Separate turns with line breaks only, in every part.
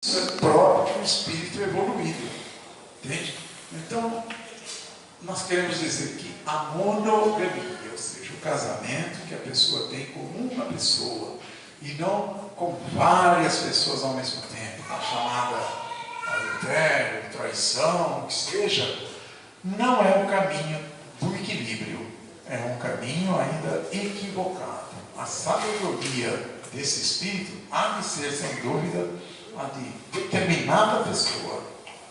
Isso é próprio de um espírito evoluído. Entende? Então, nós queremos dizer que a monogamia, ou seja, o casamento que a pessoa tem com uma pessoa e não com várias pessoas ao mesmo tempo, a chamada adultério, traição, o que seja, não é o caminho do equilíbrio, é um caminho ainda equivocado. A sabedoria desse espírito há de ser, sem dúvida, a de determinada pessoa,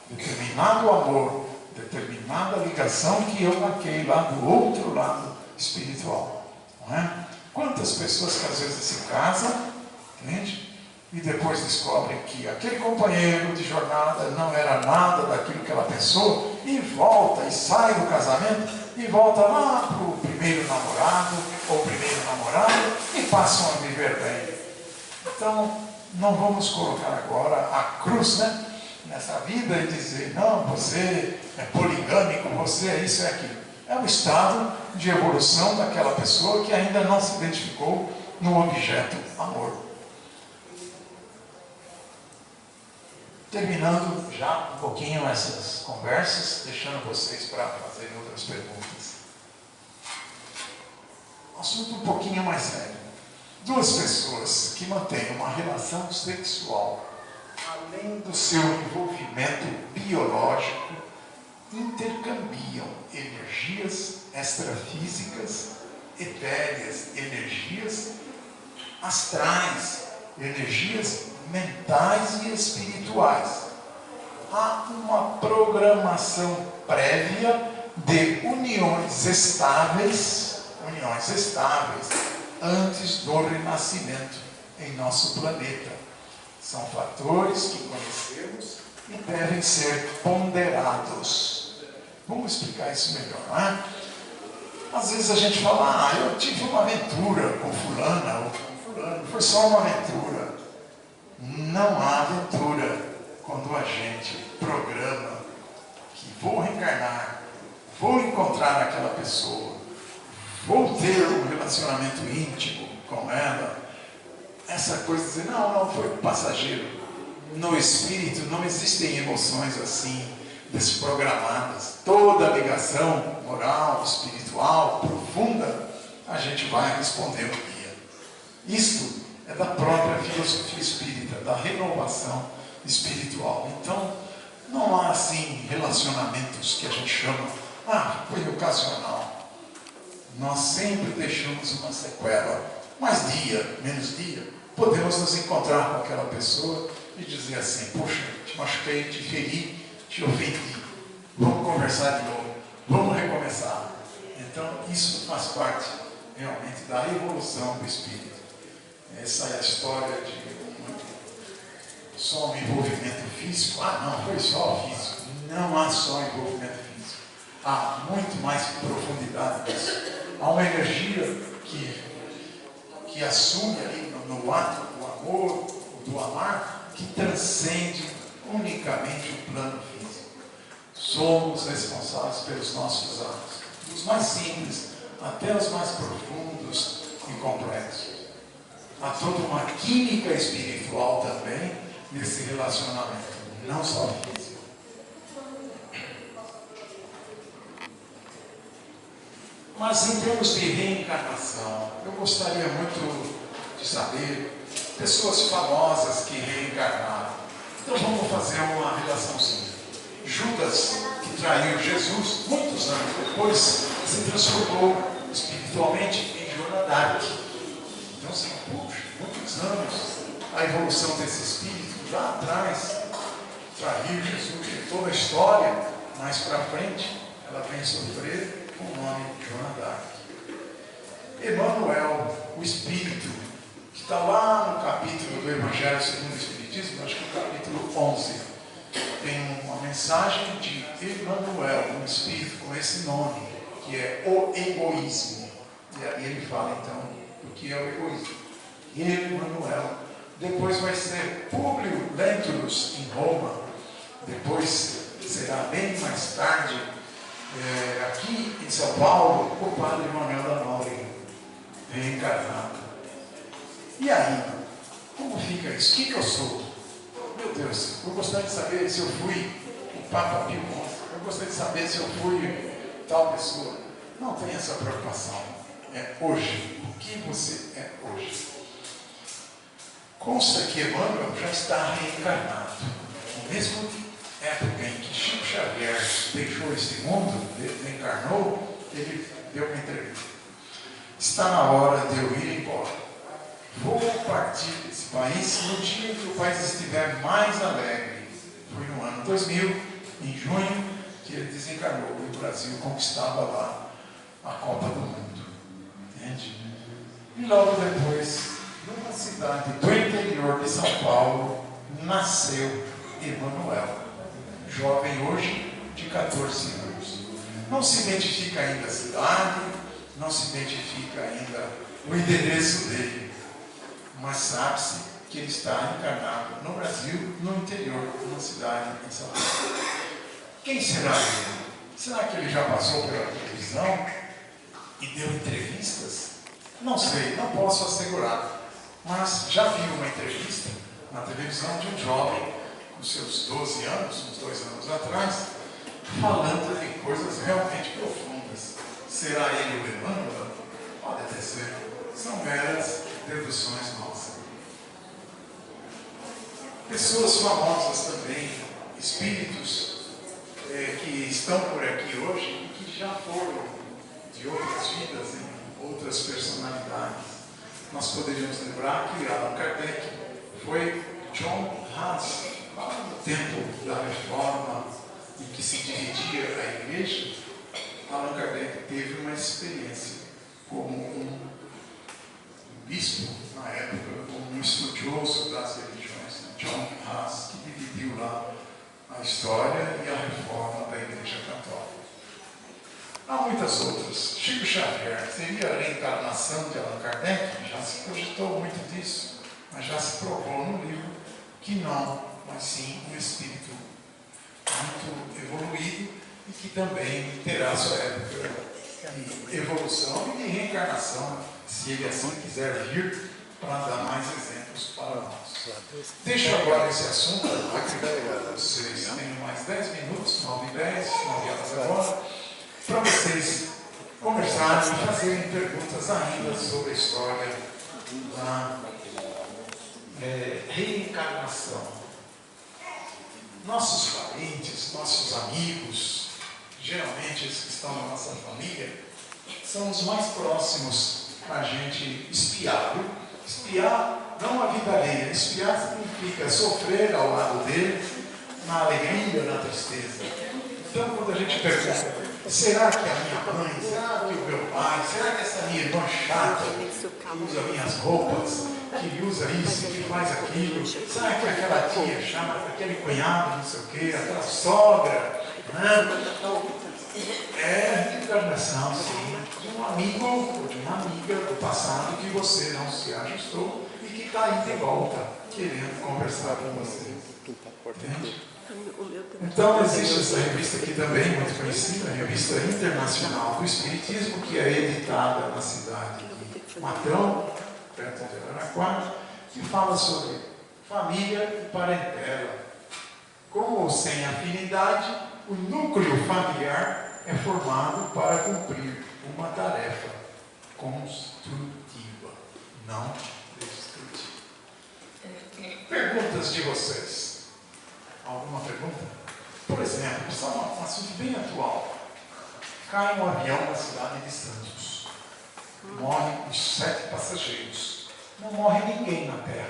determinado amor, determinada ligação que eu marquei lá do outro lado espiritual. Não é? Quantas pessoas que às vezes se casam, entende? E depois descobrem que aquele companheiro de jornada não era nada daquilo que ela pensou, e volta, e sai do casamento, e volta lá para o primeiro namorado, ou primeiro namorado, e passam a viver bem. Então, não vamos colocar agora a cruz, né, nessa vida e dizer, não, você é poligâmico, você é isso e aquilo. É um estado de evolução daquela pessoa que ainda não se identificou no objeto amor. Terminando já um pouquinho essas conversas, deixando vocês para fazerem outras perguntas. Assunto um pouquinho mais sério. Duas pessoas que mantêm uma relação sexual, além do seu envolvimento biológico, intercambiam energias extrafísicas, etéreas, energias astrais, energias mentais e espirituais. Há uma programação prévia de uniões estáveis antes do renascimento em nosso planeta. São fatores que conhecemos e devem ser ponderados. Vamos explicar isso melhor, não é? Às vezes a gente fala, eu tive uma aventura com fulana ou com fulano, foi só uma aventura. Não há aventura quando a gente programa que vou reencarnar, vou encontrar aquela pessoa, vou ter um relacionamento íntimo com ela. Essa coisa de dizer, não, foi passageiro. No espírito não existem emoções assim, desprogramadas. Toda ligação moral, espiritual, profunda, a gente vai responder um dia. Isto é da própria filosofia espírita, da renovação espiritual. Então, não há assim relacionamentos que a gente chama, foi ocasional. Nós sempre deixamos uma sequela, mais dia, menos dia, podemos nos encontrar com aquela pessoa e dizer assim, poxa, te machuquei, te feri, te ofendi, vamos conversar de novo, vamos recomeçar. Então, isso faz parte realmente da evolução do espírito. Essa é a história de só um envolvimento físico. Não, foi só físico. Não há só envolvimento físico. Há muito mais profundidade nisso. Há uma energia que assume ali no ato do amor, do amar, que transcende unicamente o plano físico. Somos responsáveis pelos nossos atos, dos mais simples até os mais profundos e complexos. Há toda uma química espiritual também nesse relacionamento, não só físico. Mas em termos de reencarnação, eu gostaria muito de saber pessoas famosas que reencarnaram. Então vamos fazer uma relaçãozinha. Judas, que traiu Jesus, muitos anos depois, se transformou espiritualmente em Joana d'Arc. Então, assim, muitos anos, a evolução desse espírito, lá atrás, traiu Jesus, de toda a história, mais para frente, ela vem sofrer com o nome de Joana d'Arc. Emmanuel, o espírito, que está lá no capítulo do Evangelho segundo o Espiritismo, acho que é o capítulo 11, tem uma mensagem de Emmanuel, um espírito com esse nome, que é o egoísmo. E aí ele fala então o que é o egoísmo. Emmanuel. Depois vai ser Públio Lentulus em Roma. Depois será bem mais tarde, aqui em São Paulo, o padre Manuel da Nóbrega, reencarnado. E aí, como fica isso? O que eu sou? Meu Deus, eu gostaria de saber se eu fui o Papa Pio XI. Eu gostaria de saber se eu fui tal pessoa. Não tem essa preocupação. É hoje. O que você é hoje? Consta que Emmanuel já está reencarnado. No mesmo época em que Chico Xavier deixou esse mundo, reencarnou, ele deu uma entrevista. Está na hora de eu ir embora. Vou partir desse país no dia que o país estiver mais alegre. Foi no ano 2000, em junho, que ele desencarnou e o Brasil conquistava lá a Copa do Mundo. Entende? E logo depois, numa cidade do interior de São Paulo, nasceu Emanuel, jovem hoje de 14 anos. Não se identifica ainda a cidade, não se identifica ainda o endereço dele, mas sabe-se que ele está encarnado no Brasil, no interior, numa cidade em São Paulo. Quem será ele? Será que ele já passou pela televisão e deu entrevistas? Não sei, não posso assegurar, mas já vi uma entrevista na televisão de um jovem com seus 12 anos, uns 2 anos atrás, falando de coisas realmente profundas. Será ele o Emmanuel? Pode até ser. São meras deduções nossas. Pessoas famosas também, espíritos que estão por aqui hoje e que já foram de outras vidas, em outras personalidades. Nós poderíamos lembrar que Allan Kardec foi John Hus, lá no tempo da Reforma, em que se dividia a igreja. Allan Kardec teve uma experiência como um bispo, na época, como um estudioso das religiões, John Hus, que dividiu lá a história e a reforma da Igreja Católica. Há muitas outras. Chico Xavier seria a reencarnação de Allan Kardec? Já se cogitou muito disso, mas já se provou no livro que não, mas sim um espírito muito evoluído e que também terá sua época de evolução e de reencarnação, se ele assim quiser vir, para dar mais exemplos para nós. Deixo agora esse assunto, acredito que vocês tenham mais 10 minutos, 9h10, 9 horas agora, para vocês conversarem e fazerem perguntas ainda sobre a história da reencarnação. Nossos parentes, nossos amigos, geralmente esses que estão na nossa família, são os mais próximos para a gente espiar. Espiar não a vida alheia, espiar significa sofrer ao lado dele, na alegria, na tristeza. Então, quando a gente pergunta, será que a minha mãe, será que o meu pai, será que essa minha irmã chata, que usa minhas roupas, que usa isso, que faz aquilo, será que aquela tia chata, aquele cunhado, não sei o quê, aquela sogra, né? É reencarnação, sim, de um amigo ou de uma amiga do passado que você não se ajustou e que está aí de volta, querendo conversar com você. Entende? Então existe essa revista aqui também, muito conhecida, a Revista Internacional do Espiritismo, que é editada na cidade de Matrão, perto de Araraquara, que fala sobre família e parentela. Com ou sem afinidade, o núcleo familiar é formado para cumprir uma tarefa construtiva, não destrutiva. Perguntas de vocês. Alguma pergunta? Por exemplo, só um assunto bem atual. Cai um avião na cidade de Santos. Morrem os 7 passageiros. Não morre ninguém na Terra.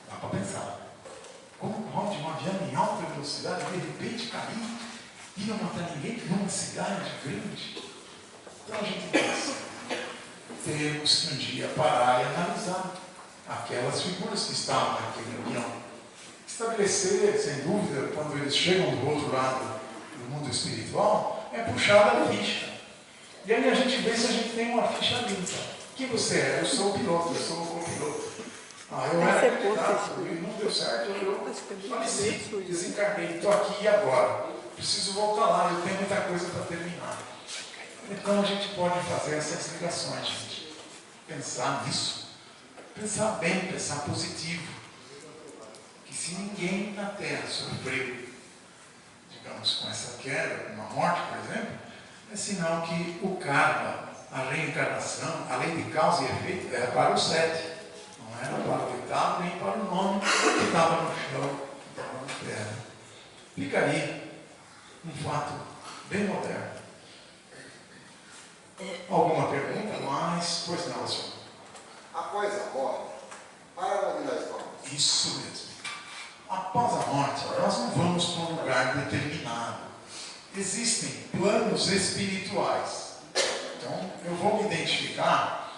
Dá para pensar. Como pode um avião em alta velocidade de repente cair e não matar ninguém numa cidade grande? Então a gente pensa, temos que um dia parar e analisar aquelas figuras que estavam naquele avião. Estabelecer, sem dúvida, quando eles chegam do outro lado do mundo espiritual, é puxar a ficha. E aí a gente vê se a gente tem uma ficha limpa. Quem você é? Eu sou o piloto, eu sou o copiloto. Eu era candidato, não deu certo, eu faleci, desencarnei, estou aqui e agora. Preciso voltar lá, eu tenho muita coisa para terminar. Então a gente pode fazer essas ligações, gente. Pensar nisso. Pensar bem, pensar positivo. Se ninguém na Terra sofreu, digamos, com essa queda, com uma morte, por exemplo, é sinal que o karma, a reencarnação, a lei de causa e efeito, era para os 7. Não era para o 8º, nem para o 9 que estava no chão, que estava na terra. Fica aí um fato bem moderno. Alguma pergunta? Mas, pois não, senhor.
Após a morte, para onde nós vamos?
Isso mesmo. Após a morte, nós não vamos para um lugar determinado. Existem planos espirituais. Então, eu vou me identificar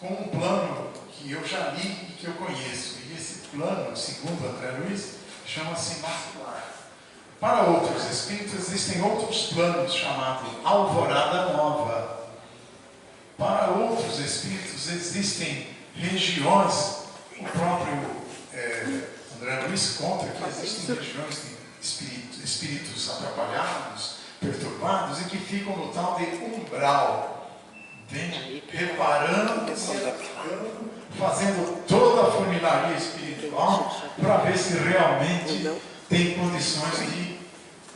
com um plano que eu já li e que eu conheço. E esse plano, segundo André Luiz, chama-se nosso lar. Para outros espíritos, existem outros planos chamados Alvorada Nova. Para outros espíritos, existem regiões, o próprio André Luiz conta que existem regiões de espíritos atrapalhados, perturbados e que ficam no tal de umbral, reparando, fazendo toda a funilaria espiritual para ver se realmente tem condições de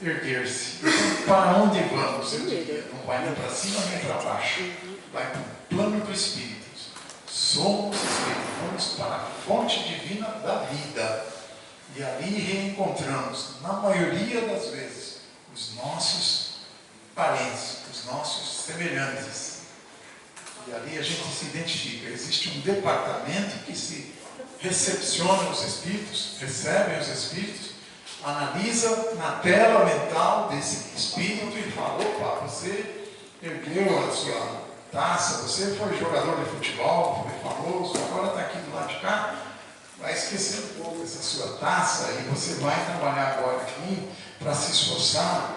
erguer-se. Então, para onde vamos? Eu diria, não vai nem para cima nem para baixo, vai para o plano do espírito. Somos espíritos, vamos para a fonte divina da vida. E ali reencontramos, na maioria das vezes, os nossos parentes, os nossos semelhantes. E ali a gente se identifica. Existe um departamento que se recepciona os espíritos, recebem os espíritos, analisa na tela mental desse espírito e fala: opa, você ergueu a sua taça, você foi jogador de futebol, foi famoso, agora está aqui do lado de cá, vai esquecer um pouco essa sua taça e você vai trabalhar agora aqui para se esforçar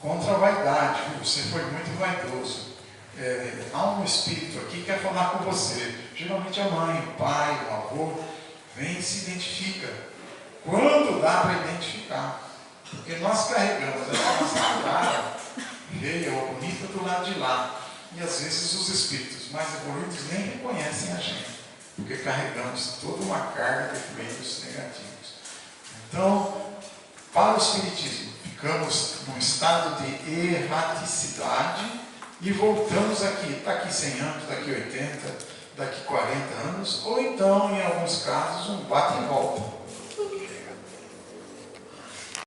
contra a vaidade. Você foi muito vaidoso. Há um espírito aqui que quer falar com você. Geralmente a mãe, o pai, o avô, vem e se identifica. Quando dá para identificar? Porque nós carregamos essa nossa cara feia ou bonita do lado de lá. E às vezes os espíritos mais evoluídos nem reconhecem a gente, porque carregamos toda uma carga de fluidos negativos. Então, para o espiritismo, ficamos num estado de erraticidade e voltamos aqui, daqui 100 anos, daqui 80, daqui 40 anos, ou então, em alguns casos, um bate e volta.